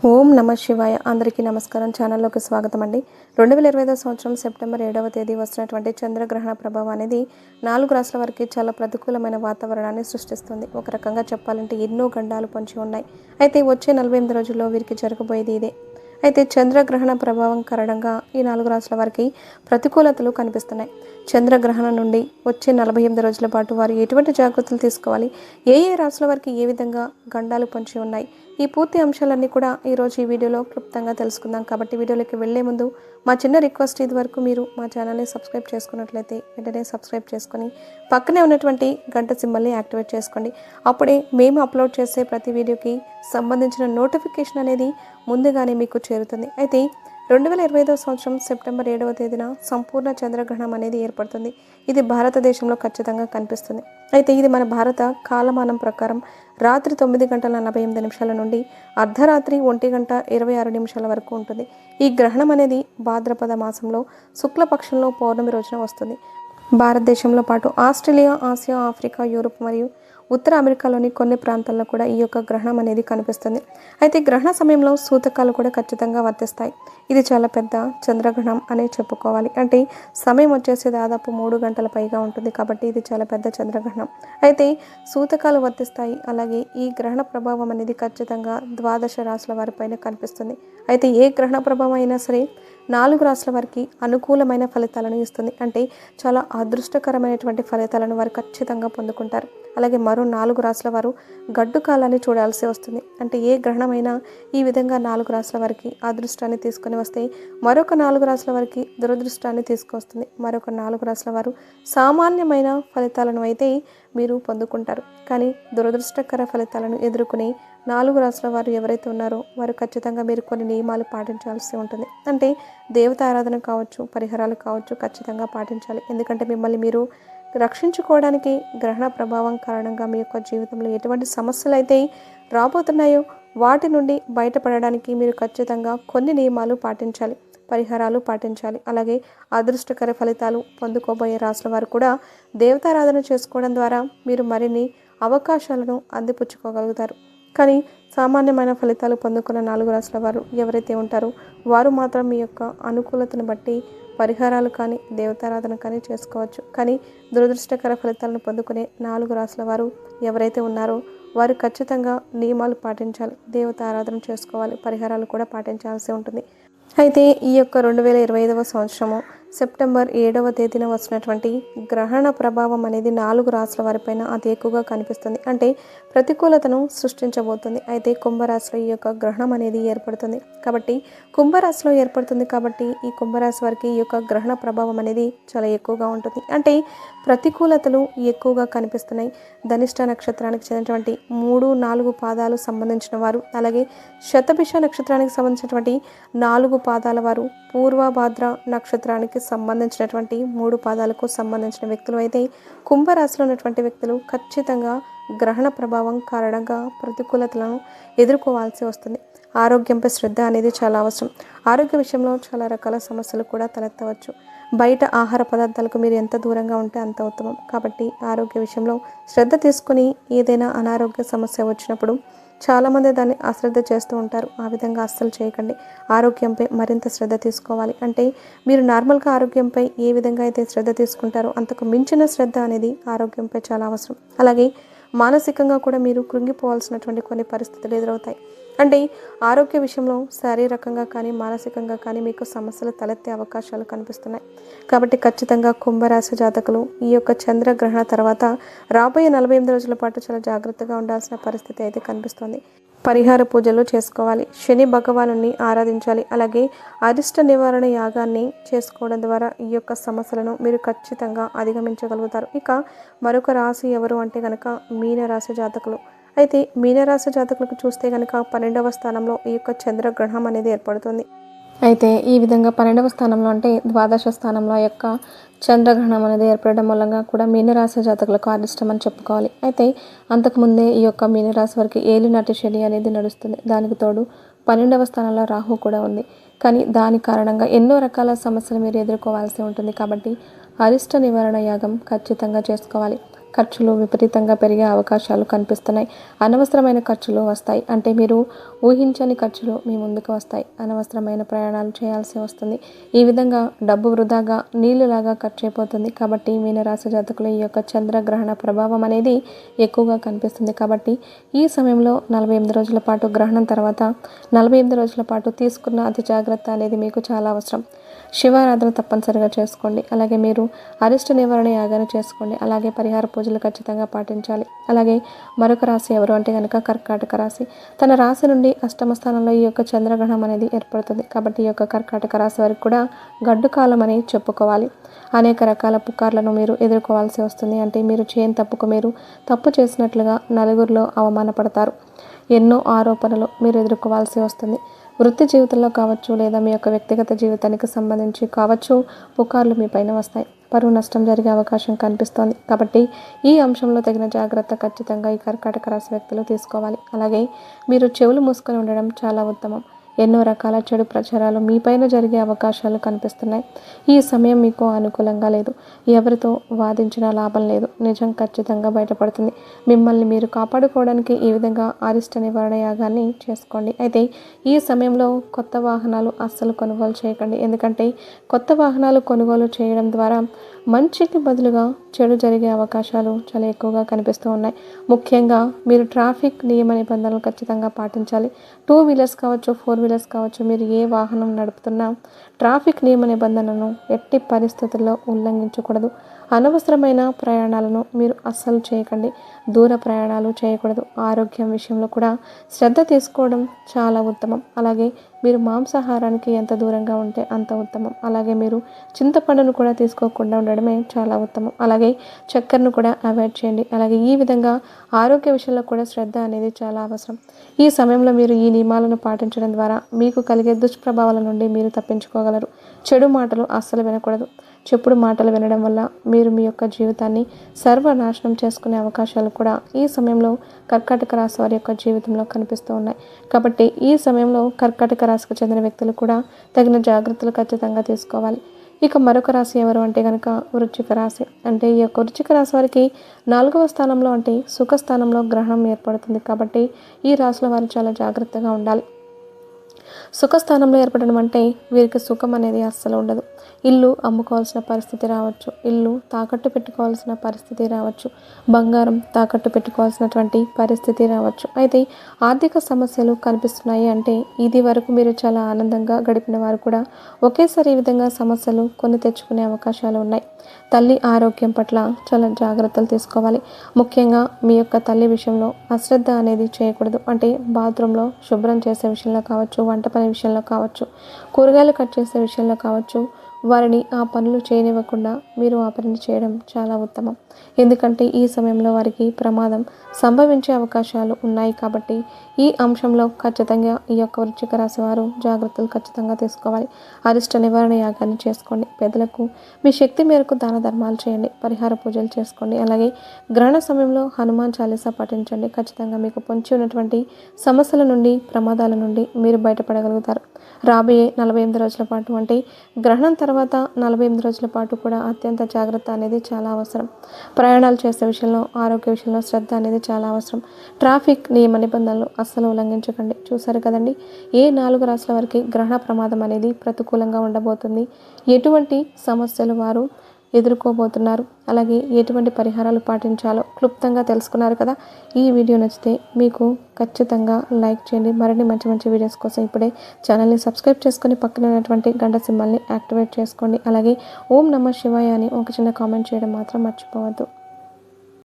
ఓం నమ శివాయ. అందరికీ నమస్కారం. ఛానల్లోకి స్వాగతం అండి. 2025 సంవత్సరం సెప్టెంబర్ 7వ తేదీ వస్తున్నటువంటి చంద్రగ్రహణ ప్రభావం అనేది 4 రాష్ట్రాల వరకు చాలా ప్రతికూలమైన వాతావరణాన్ని సృష్టిస్తుంది. ఒక రకంగా చెప్పాలంటే ఎన్నో గండాలు పొంచి ఉన్నాయి. అయితే వచ్చే 48 రోజుల్లో వీరికి జరగబోయేది ఇదే. అయితే చంద్రగ్రహణ ప్రభావం కారణంగా ఈ 4 రాష్ట్రాల వారికి ప్రతికూలతలు కనిపిస్తున్నాయి. చంద్రగ్రహణం నుండి వచ్చే 48 రోజుల పాటు వారు ఎటువంటి జాగ్రత్తలు తీసుకోవాలి, ఏ రాష్ట్రాల వారికి ఏ విధంగా గండాలు పొంచి ఉన్నాయి, ఈ పూర్తి అంశాలన్నీ కూడా ఈరోజు ఈ వీడియోలో క్లుప్తంగా తెలుసుకుందాం. కాబట్టి వీడియోలోకి వెళ్లే ముందు మా చిన్న రిక్వెస్ట్, ఇది వరకు మీరు మా ఛానల్ని సబ్స్క్రైబ్ చేసుకున్నట్లయితే వెంటనే సబ్స్క్రైబ్ చేసుకొని పక్కనే ఉన్నటువంటి గంట సింబల్ని యాక్టివేట్ చేసుకోండి. అప్పుడే మేము అప్లోడ్ చేసే ప్రతి వీడియోకి సంబంధించిన నోటిఫికేషన్ అనేది ముందుగానే మీకు చేరుతుంది. అయితే 2025 సంవత్సరం సెప్టెంబర్ 7వ తేదీన సంపూర్ణ చంద్రగ్రహణం అనేది ఏర్పడుతుంది. ఇది భారతదేశంలో ఖచ్చితంగా కనిపిస్తుంది. అయితే ఇది మన భారత కాలమానం ప్రకారం రాత్రి 9 గంటల 48 నిమిషాల నుండి అర్ధరాత్రి 1 గంట 26 నిమిషాల వరకు ఉంటుంది. ఈ గ్రహణం అనేది భాద్రపద మాసంలో శుక్లపక్షంలో పౌర్ణమి రోజున వస్తుంది. భారతదేశంలో పాటు ఆస్ట్రేలియా, ఆసియా, ఆఫ్రికా, యూరోప్ మరియు ఉత్తర అమెరికాలోని కొన్ని ప్రాంతాల్లో కూడా ఈ యొక్క గ్రహణం అనేది కనిపిస్తుంది. అయితే గ్రహణ సమయంలో సూతకాలు కూడా ఖచ్చితంగా వర్తిస్తాయి. ఇది చాలా పెద్ద చంద్రగ్రహణం అనే చెప్పుకోవాలి. అంటే సమయం వచ్చేసి దాదాపు 3 గంటల పైగా ఉంటుంది. కాబట్టి ఇది చాలా పెద్ద చంద్రగ్రహణం. అయితే సూతకాలు వర్తిస్తాయి. అలాగే ఈ గ్రహణ ప్రభావం అనేది ఖచ్చితంగా 12 రాశుల వారిపైన కనిపిస్తుంది. అయితే ఏ గ్రహణ ప్రభావం అయినా సరే 4 రాశుల వారికి అనుకూలమైన ఫలితాలను ఇస్తుంది. అంటే చాలా అదృష్టకరమైనటువంటి ఫలితాలను వారు ఖచ్చితంగా పొందుకుంటారు. అలాగే మరో 4 రాశుల వారు గడ్డు కాలాన్ని చూడాల్సి వస్తుంది. అంటే ఏ గ్రహణమైనా ఈ విధంగా 4 రాశుల వారికి అదృష్టాన్ని తీసుకొని వస్తే మరొక 4 రాశుల వారికి దురదృష్టాన్ని తీసుకొస్తుంది. మరొక 4 రాశుల వారు సామాన్యమైన ఫలితాలను అయితే మీరు పొందుకుంటారు. కానీ దురదృష్టకర ఫలితాలను ఎదుర్కొనే 4 రాశుల వారు ఎవరైతే ఉన్నారో వారు ఖచ్చితంగా మీరు కొన్ని నియమాలు పాటించాల్సి ఉంటుంది. అంటే దేవత ఆరాధన కావచ్చు, పరిహారాలు కావచ్చు, ఖచ్చితంగా పాటించాలి. ఎందుకంటే మిమ్మల్ని మీరు రక్షించుకోవడానికి గ్రహణ ప్రభావం కారణంగా మీ యొక్క జీవితంలో ఎటువంటి సమస్యలు అయితే రాబోతున్నాయో వాటి నుండి బయటపడడానికి మీరు ఖచ్చితంగా కొన్ని నియమాలు పాటించాలి, పరిహారాలు పాటించాలి. అలాగే అదృష్టకర ఫలితాలు పొందుకోబోయే రాశుల వారు కూడా దేవతారాధన చేసుకోవడం ద్వారా మీరు మరిన్ని అవకాశాలను అందిపుచ్చుకోగలుగుతారు. కానీ సామాన్యమైన ఫలితాలు పొందుకున్న 4 రాశుల వారు ఎవరైతే ఉంటారో వారు మాత్రం మీ యొక్క అనుకూలతను బట్టి పరిహారాలు కానీ దేవతారాధన కానీ చేసుకోవచ్చు. కానీ దురదృష్టకర ఫలితాలను పొందుకునే 4 రాశుల వారు ఎవరైతే ఉన్నారో వారు ఖచ్చితంగా నియమాలు పాటించాలి, దేవత ఆరాధన చేసుకోవాలి, పరిహారాలు కూడా పాటించాల్సి ఉంటుంది. అయితే ఈ యొక్క 2025 సంవత్సరము సెప్టెంబర్ 7వ తేదీన వస్తున్నటువంటి గ్రహణ ప్రభావం అనేది 4 రాశుల వారిపైన అతి ఎక్కువగా కనిపిస్తుంది. అంటే ప్రతికూలతను సృష్టించబోతుంది. అయితే కుంభరాశిలో ఈ యొక్క గ్రహణం అనేది ఏర్పడుతుంది. కాబట్టి కుంభరాశిలో ఏర్పడుతుంది కాబట్టి ఈ కుంభరాశి వారికి ఈ యొక్క గ్రహణ ప్రభావం అనేది చాలా ఎక్కువగా ఉంటుంది. అంటే ప్రతికూలతలు ఎక్కువగా కనిపిస్తున్నాయి. ధనిష్ట నక్షత్రానికి చెందినటువంటి 3, 4 పాదాలు సంబంధించిన వారు, అలాగే శతభిష నక్షత్రానికి సంబంధించినటువంటి 4 పాదాల వారు, పూర్వభాద్ర నక్షత్రానికి సంబంధించినటువంటి 3 పాదాలకు సంబంధించిన వ్యక్తులు అయితే కుంభరాశిలో ఉన్నటువంటి వ్యక్తులు ఖచ్చితంగా గ్రహణ ప్రభావం కారణంగా ప్రతికూలతలను ఎదుర్కోవాల్సి వస్తుంది. ఆరోగ్యంపై శ్రద్ధ అనేది చాలా అవసరం. ఆరోగ్య విషయంలో చాలా రకాల సమస్యలు కూడా తలెత్తవచ్చు. బయట ఆహార పదార్థాలకు మీరు ఎంత దూరంగా ఉంటే అంత ఉత్తమం. కాబట్టి ఆరోగ్య విషయంలో శ్రద్ధ తీసుకుని ఏదైనా అనారోగ్య సమస్య వచ్చినప్పుడు చాలామంది దాన్ని అశ్రద్ధ చేస్తూ ఉంటారు. ఆ విధంగా అస్సలు చేయకండి. ఆరోగ్యంపై మరింత శ్రద్ధ తీసుకోవాలి. అంటే మీరు నార్మల్గా ఆరోగ్యంపై ఏ విధంగా అయితే శ్రద్ధ తీసుకుంటారో అంతకు మించిన శ్రద్ధ అనేది ఆరోగ్యంపై చాలా అవసరం. అలాగే మానసికంగా కూడా మీరు కృంగిపోవాల్సినటువంటి కొన్ని పరిస్థితులు ఎదురవుతాయి. అంటే ఆరోగ్య విషయంలో శారీరకంగా కానీ మానసికంగా కానీ మీకు సమస్యలు తలెత్తే అవకాశాలు కనిపిస్తున్నాయి. కాబట్టి ఖచ్చితంగా కుంభరాశి జాతకులు ఈ యొక్క చంద్రగ్రహణ తర్వాత రాబోయే 48 రోజుల పాటు చాలా జాగ్రత్తగా ఉండాల్సిన పరిస్థితి అయితే కనిపిస్తుంది. పరిహార పూజలు చేసుకోవాలి, శని భగవానుని ఆరాధించాలి, అలాగే అరిష్ట నివారణ యాగాన్ని చేసుకోవడం ద్వారా ఈ యొక్క సమస్యలను మీరు ఖచ్చితంగా అధిగమించగలుగుతారు. ఇక మరొక రాశి ఎవరు అంటే కనుక మీనరాశి జాతకులు. అయితే మీనరాశి జాతకులకు చూస్తే కనుక 12వ స్థానంలో ఈ యొక్క చంద్రగ్రహణం అనేది ఏర్పడుతుంది. అయితే ఈ విధంగా 12వ స్థానంలో అంటే ద్వాదశ స్థానంలో యొక్క చంద్రగ్రహణం అనేది ఏర్పడడం మూలంగా కూడా మీనరాశి జాతకులకు అరిష్టం అని చెప్పుకోవాలి. అయితే అంతకుముందే ఈ యొక్క మీనరాశి వారికి ఏలినాటి శని అనేది నడుస్తుంది. దానికి తోడు 12వ స్థానంలో రాహు కూడా ఉంది. కానీ దాని కారణంగా ఎన్నో రకాల సమస్యలు మీరు ఎదుర్కోవాల్సి ఉంటుంది. కాబట్టి అరిష్ట నివారణ యాగం ఖచ్చితంగా చేసుకోవాలి. ఖర్చులు విపరీతంగా పెరిగే అవకాశాలు కనిపిస్తున్నాయి. అనవసరమైన ఖర్చులు వస్తాయి. అంటే మీరు ఊహించని ఖర్చులు మీ ముందుకు వస్తాయి. అనవసరమైన ప్రయాణాలు చేయాల్సి వస్తుంది. ఈ విధంగా డబ్బు వృధాగా నీళ్లులాగా ఖర్చు అయిపోతుంది. కాబట్టి మీనరాశి జాతకులు ఈ యొక్క చంద్రగ్రహణ ప్రభావం అనేది ఎక్కువగా కనిపిస్తుంది. కాబట్టి ఈ సమయంలో 48 రోజుల పాటు, గ్రహణం తర్వాత 48 రోజుల పాటు తీసుకున్న అతి జాగ్రత్త అనేది మీకు చాలా అవసరం. శివారాధన తప్పనిసరిగా చేసుకోండి. అలాగే మీరు అరిష్ట నివారణ యాగాన్ని చేసుకోండి. అలాగే పరిహార పూజలు ఖచ్చితంగా పాటించాలి. అలాగే మరొక రాశి ఎవరు అంటే కనుక కర్కాటక రాశి. తన రాశి నుండి అష్టమ స్థానంలో ఈ యొక్క చంద్రగ్రహణం అనేది ఏర్పడుతుంది. కాబట్టి ఈ యొక్క కర్కాటక రాశి వారికి కూడా గడ్డు కాలం అని చెప్పుకోవాలి. అనేక రకాల పుకార్లను మీరు ఎదుర్కోవాల్సి వస్తుంది. అంటే మీరు చేయని తప్పుకు మీరు తప్పు చేసినట్లుగా నలుగురిలో అవమానపడతారు. ఎన్నో ఆరోపణలు మీరు ఎదుర్కోవాల్సి వస్తుంది. వృత్తి జీవితంలో కావచ్చు, లేదా మీ యొక్క వ్యక్తిగత జీవితానికి సంబంధించి కావచ్చు, పుకార్లు మీ పైన వస్తాయి. పరువు నష్టం జరిగే అవకాశం కనిపిస్తోంది. కాబట్టి ఈ అంశంలో తగిన జాగ్రత్త ఖచ్చితంగా ఈ కర్కాటక రాశి వ్యక్తులు తీసుకోవాలి. అలాగే మీరు చెవులు మూసుకొని ఉండడం చాలా ఉత్తమం. ఎన్నో రకాల చెడు ప్రచారాలు మీపైన జరిగే అవకాశాలు కనిపిస్తున్నాయి. ఈ సమయం మీకు అనుకూలంగా లేదు. ఎవరితో వాదించినా లాభం లేదు. నిజం ఖచ్చితంగా బయటపడుతుంది. మిమ్మల్ని మీరు కాపాడుకోవడానికి ఈ విధంగా అరిష్ట నివారణ యాగాన్ని చేసుకోండి. అయితే ఈ సమయంలో కొత్త వాహనాలు అస్సలు కొనుగోలు చేయకండి. ఎందుకంటే కొత్త వాహనాలు కొనుగోలు చేయడం ద్వారా మంచికి బదులుగా చెడు జరిగే అవకాశాలు చాలా ఎక్కువగా కనిపిస్తూ ఉన్నాయి. ముఖ్యంగా మీరు ట్రాఫిక్ నియమ నిబంధనలు ఖచ్చితంగా పాటించాలి. 2 వీలర్స్ కావచ్చు, 4 వీలర్స్ కావచ్చు, మీరు ఏ వాహనం నడుపుతున్నా ట్రాఫిక్ నియమ నిబంధనలను ఎట్టి పరిస్థితుల్లో ఉల్లంఘించకూడదు. అనవసరమైన ప్రయాణాలను మీరు అస్సలు చేయకండి. దూర ప్రయాణాలు చేయకూడదు. ఆరోగ్యం విషయంలో కూడా శ్రద్ధ తీసుకోవడం చాలా ఉత్తమం. అలాగే మీరు మాంసాహారానికి ఎంత దూరంగా ఉంటే అంత ఉత్తమం. అలాగే మీరు చింతపండును కూడా తీసుకోకుండా ఉండడమే చాలా ఉత్తమం. అలాగే చక్కెరను కూడా అవాయిడ్ చేయండి. అలాగే ఈ విధంగా ఆరోగ్య విషయంలో కూడా శ్రద్ధ అనేది చాలా అవసరం. ఈ సమయంలో మీరు ఈ నియమాలను పాటించడం ద్వారా మీకు కలిగే దుష్ప్రభావాల నుండి మీరు తప్పించుకోగలరు. చెడు మాటలు అస్సలు వినకూడదు. చెప్పుడు మాటలు వినడం వల్ల మీరు మీ యొక్క జీవితాన్ని సర్వనాశనం చేసుకునే అవకాశాలు కూడా ఈ సమయంలో కర్కాటక రాశి వారి యొక్క జీవితంలో కనిపిస్తూ ఉన్నాయి. కాబట్టి ఈ సమయంలో కర్కాటక రాశికి చెందిన వ్యక్తులు కూడా తగిన జాగ్రత్తలు ఖచ్చితంగా తీసుకోవాలి. ఇక మరొక రాశి ఎవరు అంటే కనుక వృశ్చిక రాశి. అంటే ఈ యొక్క వృశ్చిక రాశి వారికి 4వ స్థానంలో అంటే సుఖ స్థానంలో గ్రహణం ఏర్పడుతుంది. కాబట్టి ఈ రాశుల వారు చాలా జాగ్రత్తగా ఉండాలి. సుఖస్థానంలో ఏర్పడడం అంటే వీరికి సుఖం అనేది అస్సలు ఉండదు. ఇల్లు అమ్ముకోవాల్సిన పరిస్థితి రావచ్చు. ఇల్లు తాకట్టు పెట్టుకోవాల్సిన పరిస్థితి రావచ్చు. బంగారం తాకట్టు పెట్టుకోవాల్సినటువంటి పరిస్థితి రావచ్చు. అయితే ఆర్థిక సమస్యలు కనిపిస్తున్నాయి. అంటే ఇది వరకు మీరు చాలా ఆనందంగా గడిపిన వారు కూడా ఒకేసారి ఈ విధంగా సమస్యలు కొని తెచ్చుకునే అవకాశాలు ఉన్నాయి. తల్లి ఆరోగ్యం పట్ల చాలా జాగ్రత్తలు తీసుకోవాలి. ముఖ్యంగా మీ యొక్క తల్లి విషయంలో అశ్రద్ధ అనేది చేయకూడదు. అంటే బాత్రూంలో శుభ్రం చేసే విషయంలో కావచ్చు, వంట పని విషయంలో కావచ్చు, కూరగాయలు కట్ చేసే విషయంలో కావచ్చు, వారిని ఆ పనులు చేయనివ్వకుండా మీరు ఆ పనిని చేయడం చాలా ఉత్తమం. ఎందుకంటే ఈ సమయంలో వారికి ప్రమాదం సంభవించే అవకాశాలు ఉన్నాయి. కాబట్టి ఈ అంశంలో ఖచ్చితంగా ఈ యొక్క వృశ్చిక రాశి వారు జాగ్రత్తలు ఖచ్చితంగా తీసుకోవాలి. అరిష్ట నివారణ యాగాన్ని చేసుకోండి. పెద్దలకు మీ శక్తి మేరకు దాన ధర్మాలు చేయండి. పరిహార పూజలు చేసుకోండి. అలాగే గ్రహణ సమయంలో హనుమాన్ చాలీసా పఠించండి. ఖచ్చితంగా మీకు పొంచి ఉన్నటువంటి సమస్యల నుండి, ప్రమాదాల నుండి మీరు బయటపడగలుగుతారు. రాబోయే 48 రోజుల పాటు అంటే గ్రహణం తర్వాత 48 రోజుల పాటు కూడా అత్యంత జాగ్రత్త అనేది చాలా అవసరం. ప్రయాణాలు చేసే విషయంలో, ఆరోగ్య విషయంలో శ్రద్ధ అనేది చాలా అవసరం. ట్రాఫిక్ నియమ నిబంధనలు అస్సలు ఉల్లంఘించకండి. చూసారు కదండి, ఏ 4 రాశుల వారికి గ్రహణ ప్రమాదం అనేది ప్రతికూలంగా ఉండబోతుంది, ఎటువంటి సమస్యలు వారు ఎదుర్కోబోతున్నారు, అలాగే ఎటువంటి పరిహారాలు పాటించాలో క్లుప్తంగా తెలుసుకున్నారు కదా. ఈ వీడియో నచ్చితే మీకు ఖచ్చితంగా లైక్ చేయండి. మరిన్ని మంచి మంచి వీడియోస్ కోసం ఇప్పుడే ఛానల్ని సబ్స్క్రైబ్ చేసుకొని పక్కన ఉన్నటువంటి గంట సింబల్ని యాక్టివేట్ చేసుకోండి. అలాగే ఓం నమః శివాయ అని ఒక చిన్న కామెంట్ చేయడం మాత్రం మర్చిపోవద్దు.